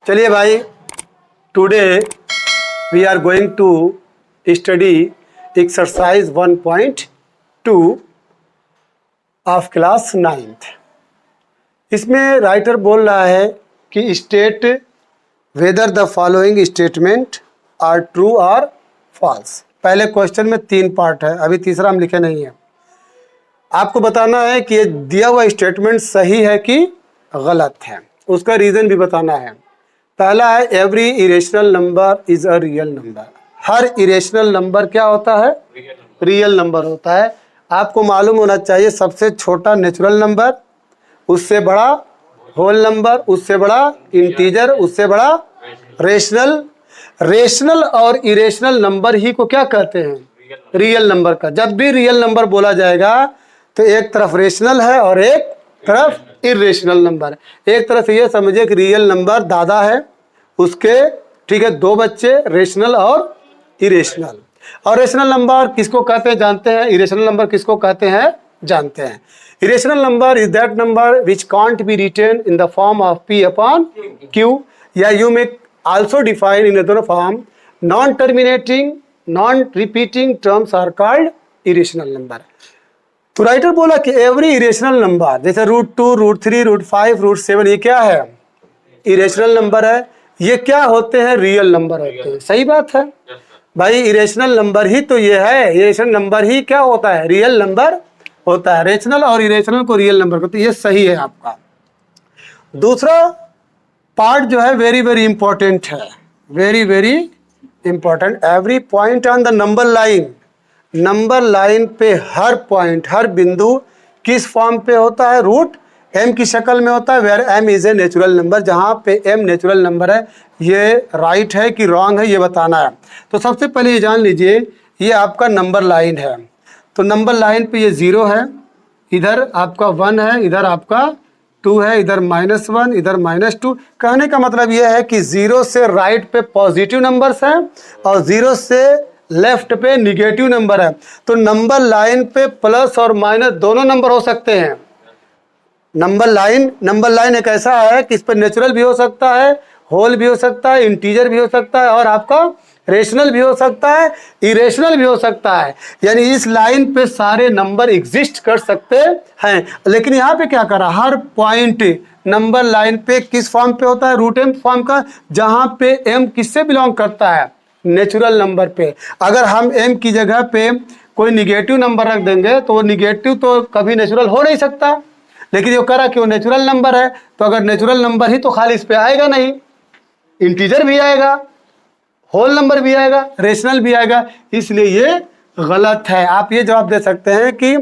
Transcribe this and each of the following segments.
चलिए भाई, today we are going to study exercise 1.2 of class 9th। इसमें writer बोल रहा है कि state whether the following statement are true और फॉल्स। पहले क्वेश्चन में 3 पार्ट है, अभी तीसरा हम लिखे नहीं है। आपको बताना है कि ये दिया हुआ स्टेटमेंट सही है कि गलत है, उसका रीज़न भी बताना है। पहला है every irrational number is a real number. Her irrational number क्या होता है? रियल नंबर होता है। आपको मालूम होना चाहिए सबसे छोटा नेचुरल नंबर, उससे बड़ा होल नंबर, उससे बड़ा इंटीजर, उससे बड़ा रेशनल। रेशनल और इरेशनल नंबर ही को क्या कहते हैं? रियल नंबर का। जब भी रियल नंबर बोला जाएगा तो एक तरफ रेशनल है और एक तरफ इरेशनल नंबर। एक तरह से ये समझिए कि रियल नंबर दादा है, उसके ठीक है 2 बच्चे, रेशनल और इरेशनल। और रेशनल नंबर किसको कहते हैं जानते हैं? इरेशनल नंबर किसको कहते हैं जानते हैं? Irrational number is that number which can't be written in the form of p upon q, या you may also define in other form. Non terminating non repeating terms are called irrational number. तो writer बोला कि every irrational number, जैसे √2, √3, √5, √7, ये क्या है? Irrational number है। ये क्या होते हैं? रियल नंबर होते हैं। सही बात है भाई, इरेशनल नंबर ही तो ये है। इरेशनल नंबर ही क्या होता है? रियल नंबर होता है। रेशनल और इरेशनल को रियल नंबर को, तो ये सही है आपका। दूसरा पार्ट जो है वेरी वेरी इंपॉर्टेंट है, very very important. Every point on the number line, number line पे हर पॉइंट, हर बिंदु किस फॉर्म पे होता है? √m की शक्ल में होता है। Where m is a natural number, जहाँ पे m नेचुरल नंबर है। ये राइट है कि रॉन्ग है ये बताना है। तो सबसे पहले ये जान लीजिए, ये आपका नंबर लाइन है। तो नंबर लाइन पे ये 0 है, इधर आपका 1 है, इधर आपका 2 है, इधर -1, इधर -2। कहने का मतलब ये है कि 0 से राइट पे पॉजिटिव नंबर्स हैं और 0 से लेफ्ट पे निगेटिव नंबर है। तो नंबर लाइन पे प्लस और माइनस दोनों नंबर हो सकते हैं। नंबर लाइन एक ऐसा है कि इस पर नेचुरल भी हो सकता है, होल भी हो सकता है, इंटीजर भी हो सकता है और आपका रेशनल भी हो सकता है, इरेशनल भी हो सकता है। यानी इस लाइन पे सारे नंबर एग्जिस्ट कर सकते हैं। लेकिन यहाँ पे क्या करा, हर पॉइंट नंबर लाइन पे किस फॉर्म पे होता है? √m फॉर्म का, जहाँ पे m किससे बिलोंग करता है? नेचुरल नंबर पे। अगर हम m की जगह पे कोई निगेटिव नंबर रख देंगे तो वो निगेटिव तो कभी नेचुरल हो नहीं सकता। लेकिन ये करा कि वो नेचुरल नंबर है, तो अगर नेचुरल नंबर ही तो खाली इस पे आएगा नहीं, इंटीजर भी आएगा, होल नंबर भी आएगा, रेशनल भी आएगा, इसलिए ये गलत है। आप ये जवाब दे सकते हैं कि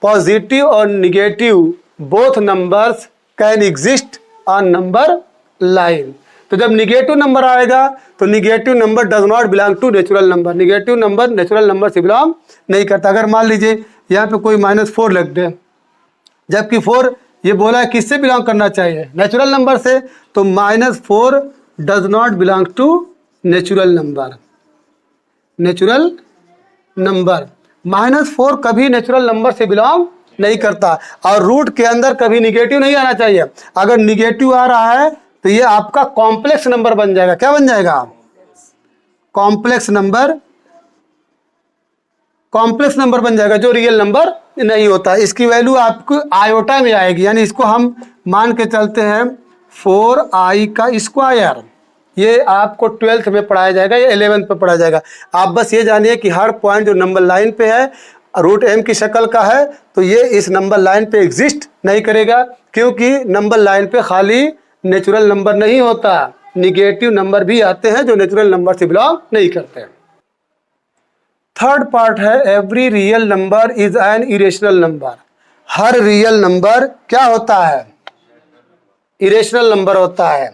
पॉजिटिव और negative both numbers can exist on number line. तो जब निगेटिव नंबर आएगा तो negative number does not belong to natural number. Negative number natural number से बिलोंग नहीं करता। अगर मान लीजिए यहाँ पे कोई -4 लग दे, जबकि 4 ये बोला है किससे बिलोंग करना चाहिए? नेचुरल नंबर से। तो -4 does not belong to natural number. Natural number -4 कभी नेचुरल नंबर से बिलोंग नहीं करता। और रूट के अंदर कभी निगेटिव नहीं आना चाहिए। अगर निगेटिव आ रहा है तो ये आपका कॉम्प्लेक्स नंबर बन जाएगा। क्या बन जाएगा? Complex number. कॉम्प्लेक्स नंबर बन जाएगा जो रियल नंबर नहीं होता। इसकी वैल्यू आपको आयोटा में आएगी। यानी इसको हम मान के चलते हैं 4i का स्क्वायर। ये आपको 12th में पढ़ाया जाएगा या 11th पे पढ़ाया जाएगा। आप बस ये जानिए कि हर पॉइंट जो नंबर लाइन पे है √m की शक्ल का है, तो ये इस नंबर लाइन पे एग्जिस्ट नहीं करेगा, क्योंकि नंबर लाइन पे खाली नेचुरल नंबर नहीं होता, निगेटिव नंबर भी आते हैं जो नेचुरल नंबर से बिलोंग नहीं करते। थर्ड पार्ट है every real number is an irrational number. Her real number क्या होता है? इरेशनल नंबर होता है।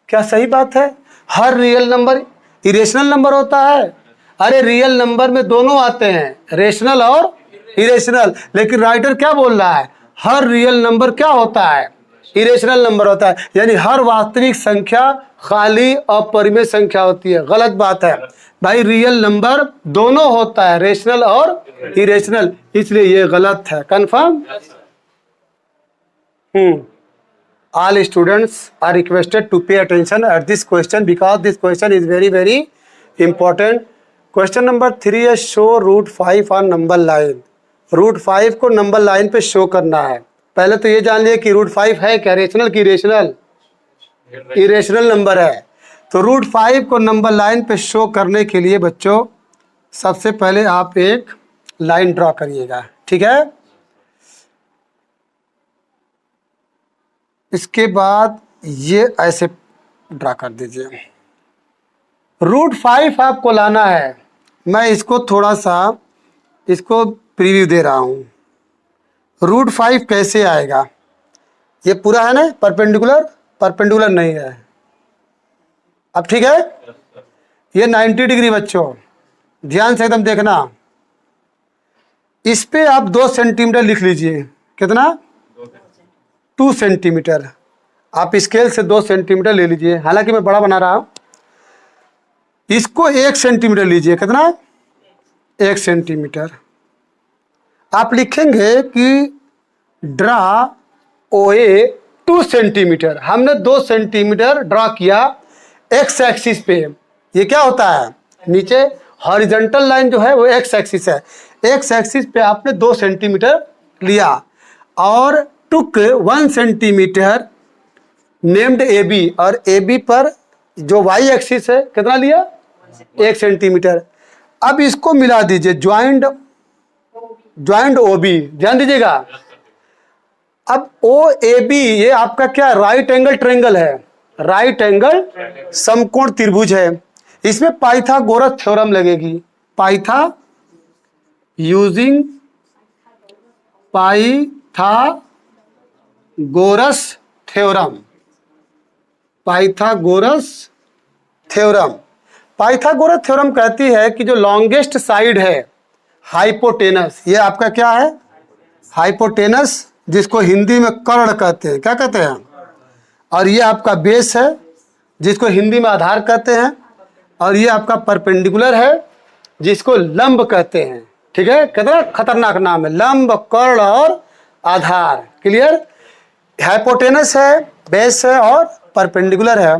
क्या सही बात है? हर रियल नंबर इरेशनल नंबर होता है। अरे रियल नंबर में दोनों आते हैं, रेशनल और इरेशनल। लेकिन राइटर क्या बोल रहा है? हर रियल नंबर क्या होता है? इरेशनल नंबर होता है। यानी हर वास्तविक संख्या खाली अपरिमेय संख्या होती है। गलत बात है भाई, रियल नंबर दोनों होता है, रेशनल और इरेशनल, इसलिए ये गलत है। Confirm? all students are requested to pay attention at this question because this question is very very important. Question number 3 है show root 5 on number line. Root 5 को नंबर लाइन पे शो करना है. पहले तो ये जान लिया कि रूट 5 है क्या, रेशनल की इरेशनल, इरेशनल नंबर है. तो रूट 5 को नंबर लाइन पे शो करने के लिए बच्चों सबसे पहले आप एक लाइन ड्रॉ करिएगा. ठीक है, इसके बाद ये ऐसे ड्रा कर दीजिए. रूट 5 आपको लाना है. मैं इसको थोड़ा सा इसको प्रीव्यू दे रहा हूँ. रूट 5 कैसे आएगा, ये पूरा है ना परपेंडिकुलर, परपेंडिकुलर नहीं है. अब ठीक है, ये 90 डिग्री बच्चों ध्यान से एकदम देखना. इस पे आप 2 सेंटीमीटर लिख लीजिए. कितना, 2 सेंटीमीटर. आप स्केल से 2 सेंटीमीटर ले लीजिए, हालांकि मैं बड़ा बना रहा हूं. इसको 1 सेंटीमीटर लीजिए. कितना, 1 सेंटीमीटर. आप लिखेंगे कि ड्रा OA 2 सेंटीमीटर. हमने 2 सेंटीमीटर ड्रा किया एक्स एक्सिस पे. ये क्या होता है, नीचे हॉरिजॉन्टल लाइन जो है वो एक्स एक्सिस है. एक्स एक्सिस पे आपने 2 सेंटीमीटर लिया और टुक 1 सेंटीमीटर नेम्ड AB, और AB पर जो वाई एक्सिस है कितना लिया, 1 सेंटीमीटर. अब इसको मिला दीजिए, ज्वाइंट OB. ध्यान दीजिएगा. अब OAB ये आपका क्या, राइट एंगल ट्रायंगल है, राइट एंगल समकोण त्रिभुज है. इसमें पाइथागोरस थ्योरम लगेगी. Using Pythagoras theorem. Pythagoras theorem कहती है कि जो लॉन्गेस्ट साइड है हाइपोटेनस, ये आपका क्या है, हाइपोटेनस, जिसको हिंदी में कर्ण कहते हैं. क्या कहते हैं, और ये आपका बेस है जिसको हिंदी में आधार कहते हैं, और ये आपका परपेंडिकुलर है जिसको लंब कहते हैं. ठीक है, कितना खतरनाक नाम है, लंब, कर्ण और आधार. क्लियर, हाइपोटेनस है, बेस है और परपेंडिकुलर है.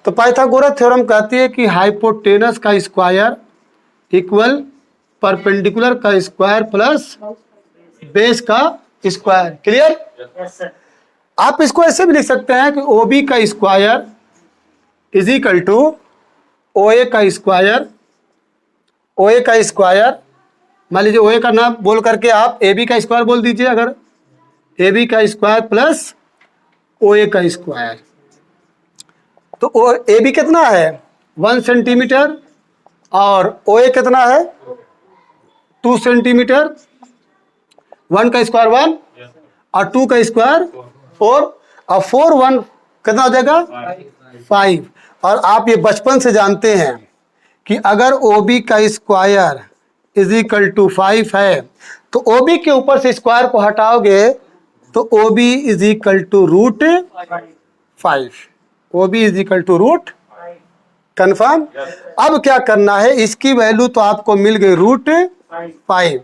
तो पाइथागोरस थ्योरम कहती है कि हाइपोटेनस का स्क्वायर इक्वल परपेंडिकुलर का स्क्वायर प्लस बेस का स्क्वायर. क्लियर. आप इसको ऐसे भी लिख सकते हैं कि OB का square is equal to OA का स्क्वायर. OA का स्क्वायर, मान लीजिए OA का नाम बोल करके आप AB का स्क्वायर बोल दीजिए. अगर AB का स्क्वायर प्लस OA का स्क्वायर, तो AB कितना है, 1 सेंटीमीटर, और OA कितना है, 2 सेंटीमीटर. 1 का स्क्वायर 1 और 2 का स्क्वायर 4, और 4 1 कितना हो जाएगा, 5. और आप ये बचपन से जानते हैं कि अगर OB का स्क्वायर इज इक्वल टू 5 है तो OB के ऊपर से स्क्वायर को हटाओगे तो OB is equal to root 5. OB is equal to root, confirm. अब क्या करना है, इसकी वैल्यू तो आपको मिल गई रूट 5.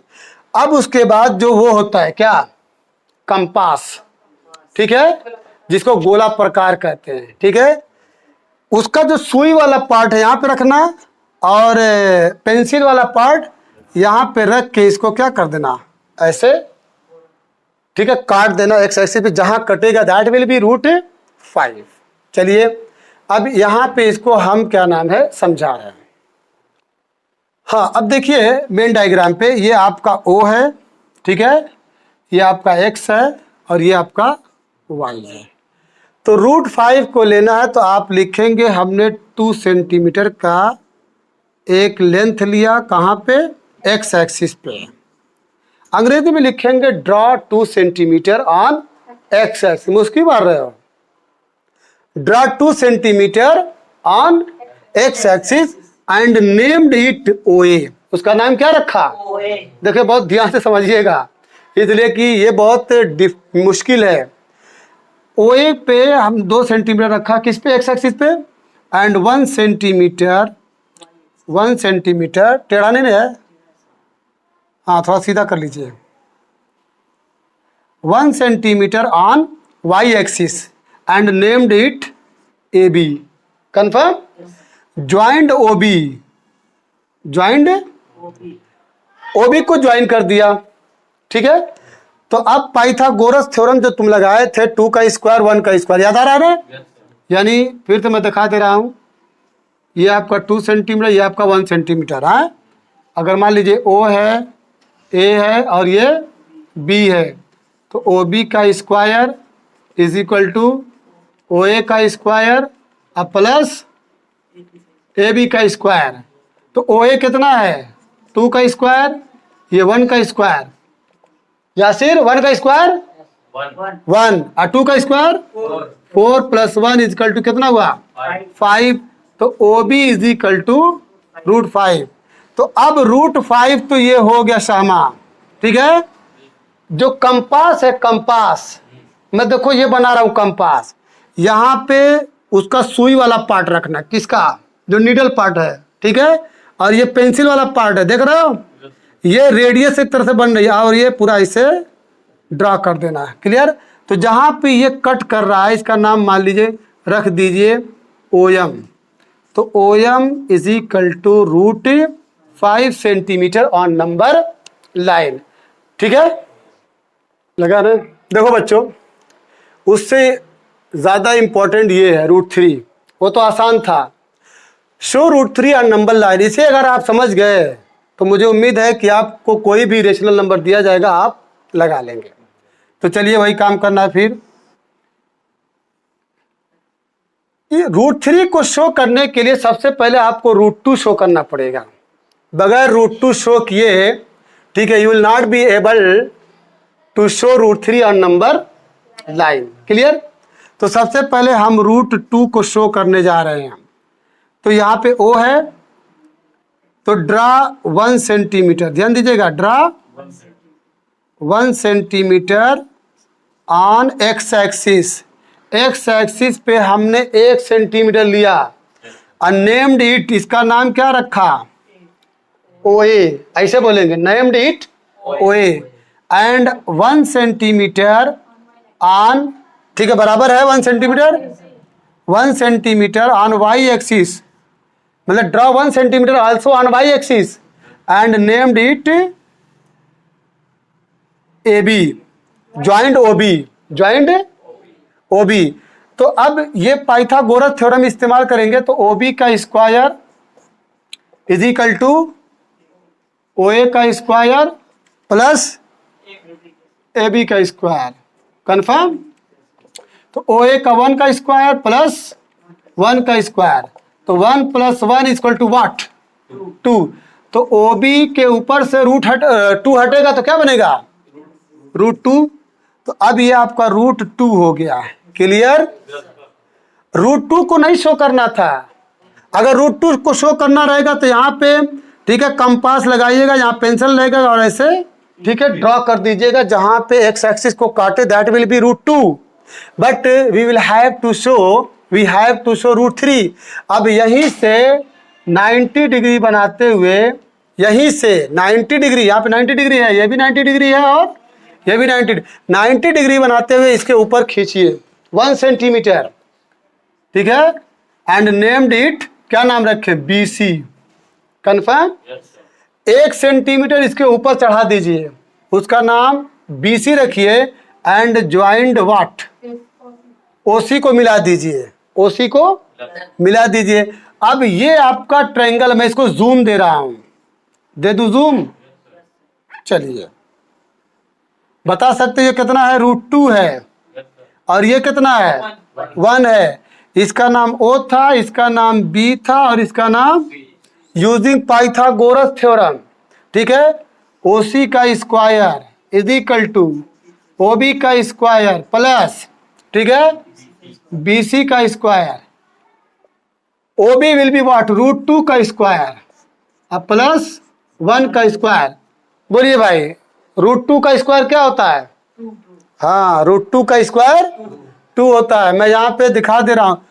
अब उसके बाद जो वो होता है क्या, कंपास. ठीक है, जिसको गोला प्रकार कहते हैं. ठीक है, उसका जो सुई वाला पार्ट है यहाँ पे रखना, और पेंसिल वाला पार्ट यहाँ पे रख के इसको क्या कर देना, ऐसे. ठीक है, काट देना एक्स एक्सिस पे. जहां कटेगा दैट विल बी रूट 5. चलिए अब यहाँ पे इसको हम क्या नाम है समझा रहे हैं. हाँ, अब देखिए मेन डायग्राम पे ये आपका O है. ठीक है, ये आपका X है और ये आपका Y है. तो रूट 5 को लेना है तो आप लिखेंगे हमने 2 सेंटीमीटर का एक लेंथ लिया, कहाँ पे, एक्स एक्सिस पे. अंग्रेजी में लिखेंगे draw 2 centimetre on x axis. मुश्किल मार रहे हो, draw 2 centimetre on x axis and named it OA. उसका नाम क्या रखा, देखिए बहुत ध्यान से समझिएगा इसलिए कि ये बहुत मुश्किल है. OA पे हम 2 सेंटीमीटर रखा, किस पे, एक्स एक्सिस पे, एंड 1 सेंटीमीटर टेढ़ा नहीं है, हाँ थोड़ा सीधा कर लीजिए, 1 centimetre on Y axis and named it AB. Confirm? Joined OB. Joined OB को ज्वाइन कर दिया, ठीक है। तो अब पाइथागोरस थ्योरम जो तुम लगाए थे 2 का स्क्वायर 1 का स्क्वायर, याद आ रहा है ना? यानी फिर तो मैं दिखा दे रहा हूं, ये आपका 2 सेंटीमीटर, ये आपका 1 सेंटीमीटर है। अगर मान लीजिए O है, A है और ये B है, तो OB का square is equal to OA का स्क्वायर अब प्लस AB का स्क्वायर। तो OA कितना है? 2 का स्क्वायर, ये 1 का स्क्वायर, या सिर्फ 1 का स्क्वायर 1 और 2 का square 4 plus 1 is equal to कितना हुआ? 5। तो OB इज इक्वल टू √5। तो अब √5 तो ये हो गया सहमा, ठीक है। जो कंपास है, कंपास मैं देखो ये बना रहा हूं कंपास, यहाँ पे उसका सुई वाला पार्ट रखना, किसका? जो नीडल पार्ट है, ठीक है। और ये पेंसिल वाला पार्ट है, देख रहे हो? ये रेडियस एक तरह से बन रही है और ये पूरा इसे ड्रा कर देना है। क्लियर? तो जहां पे ये कट कर रहा है इसका नाम मान लीजिए रख दीजिए OM। तो OM इज इक्वल टू √5 सेंटीमीटर ऑन नंबर लाइन, ठीक है। लगा ना? देखो बच्चों, उससे ज्यादा इंपॉर्टेंट ये है √3, वो तो आसान था। शो √3 ऑन नंबर लाइन, इसे अगर आप समझ गए तो मुझे उम्मीद है कि आपको कोई भी रेशनल नंबर दिया जाएगा आप लगा लेंगे। तो चलिए वही काम करना है। फिर ये √3 को शो करने के लिए सबसे पहले आपको √2 शो करना पड़ेगा। बगैर √2 शो किए, ठीक है, you will not be able to show √3 on number line. Clear? तो सबसे पहले हम √2 को शो करने जा रहे हैं। तो यहाँ पे O है, तो ड्रा 1 सेंटीमीटर, ध्यान दीजिएगा, draw 1 centimetre on x axis. X axis पे हमने 1 सेंटीमीटर लिया और नेम्ड इट, इसका नाम क्या रखा? OA, ऐसे बोलेंगे, named it OA and 1 centimetre on, ठीक है, बराबर है 1 centimetre, 1 centimetre on Y axis, मतलब draw 1 centimetre also on Y axis and named it AB, joint OB, joint OB। तो अब ये पाइथागोरस थ्योरम इस्तेमाल करेंगे, तो OB का square is equal to OA का स्क्वायर प्लस AB का स्क्वायर। कंफर्म? तो OA का 1 का स्क्वायर प्लस 1 का स्क्वायर, तो 1 प्लस 1 इक्वल टू व्हाट? 2। तो OB के ऊपर से √2 हटेगा तो क्या बनेगा? √2। तो अब ये आपका √2 हो गया है। क्लियर? √2 को नहीं शो करना था। अगर √2 को शो करना रहेगा तो यहाँ पे, ठीक है, कंपास लगाइएगा, यहाँ पेंसिल रहेगा और ऐसे, ठीक है, ड्रॉ कर दीजिएगा जहां पे एक्स एक्सिस को काटे, that will be √2, but we will have to show √3। अब यहीं से 90 डिग्री बनाते हुए, यहीं से 90 डिग्री, यहाँ पे 90 डिग्री है, ये भी 90 डिग्री है और ये भी 90 डिग्री बनाते हुए इसके ऊपर खींचिए 1 सेंटीमीटर, ठीक है, एंड नेम्ड इट, क्या नाम रखे? BC। कंफर्म? 1 सेंटीमीटर इसके ऊपर चढ़ा दीजिए, उसका नाम BC रखिए एंड ज्वाइंट व्हाट? OC को मिला दीजिए, OC को मिला दीजिए। अब ये आपका ट्रायंगल, मैं इसको जूम दे रहा हूं, दे दूं जूम? चलिए बता सकते ये कितना है? √2 है और ये कितना है? 1 है। इसका नाम O था, इसका नाम B था और इसका नाम, यूजिंग पाइथागोरस थ्योरम, ठीक है, OC का square is equal to OB का स्क्वायर प्लस, ठीक है, BC का square. OB will be what? √2 का स्क्वायर अब प्लस 1 का स्क्वायर। बोलिए भाई, √2 का स्क्वायर क्या होता है? हाँ, √2 का स्क्वायर 2 होता है। मैं यहाँ पे दिखा दे रहा हूँ,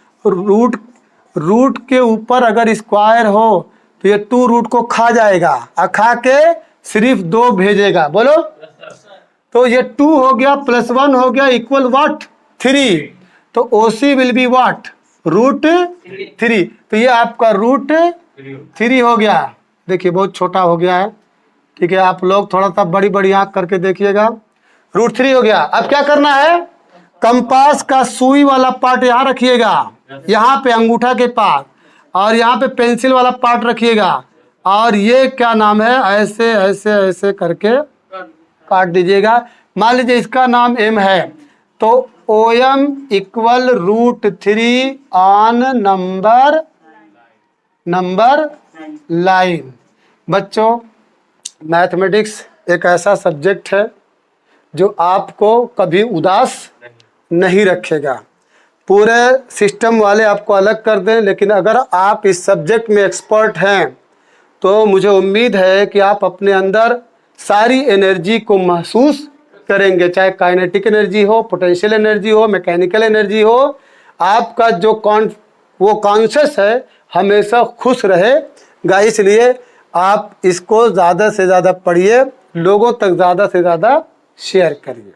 रूट के ऊपर अगर स्क्वायर हो तो ये 2 रूट को खा जाएगा और खा के सिर्फ 2 भेजेगा। बोलो, तो ये 2 हो गया प्लस 1 हो गया इक्वल व्हाट? 3। तो OC विल बी व्हाट, √3। तो ये आपका √3 हो गया। देखिए बहुत छोटा हो गया है, ठीक है। आप लोग थोड़ा सा बड़ी बड़ी आंख करके देखिएगा। √3 हो गया। अब क्या करना है, कंपास का सुई वाला पार्ट यहाँ रखिएगा, यहाँ पे अंगूठा के पास, और यहाँ पे पेंसिल वाला पार्ट रखिएगा, और ये क्या नाम है, ऐसे ऐसे ऐसे करके काट दीजिएगा। मान लीजिए इसका नाम M है, तो OM equal √3 on number line. बच्चों, मैथमेटिक्स एक ऐसा सब्जेक्ट है जो आपको कभी उदास नहीं रखेगा। पूरे सिस्टम वाले आपको अलग कर दें, लेकिन अगर आप इस सब्जेक्ट में एक्सपर्ट हैं तो मुझे उम्मीद है कि आप अपने अंदर सारी एनर्जी को महसूस करेंगे, चाहे काइनेटिक एनर्जी हो, पोटेंशियल एनर्जी हो, मैकेनिकल एनर्जी हो। आपका जो वो कॉन्शियस है हमेशा खुश रहेगा। इसलिए आप इसको ज़्यादा से ज़्यादा पढ़िए, लोगों तक ज़्यादा से ज़्यादा शेयर करिए।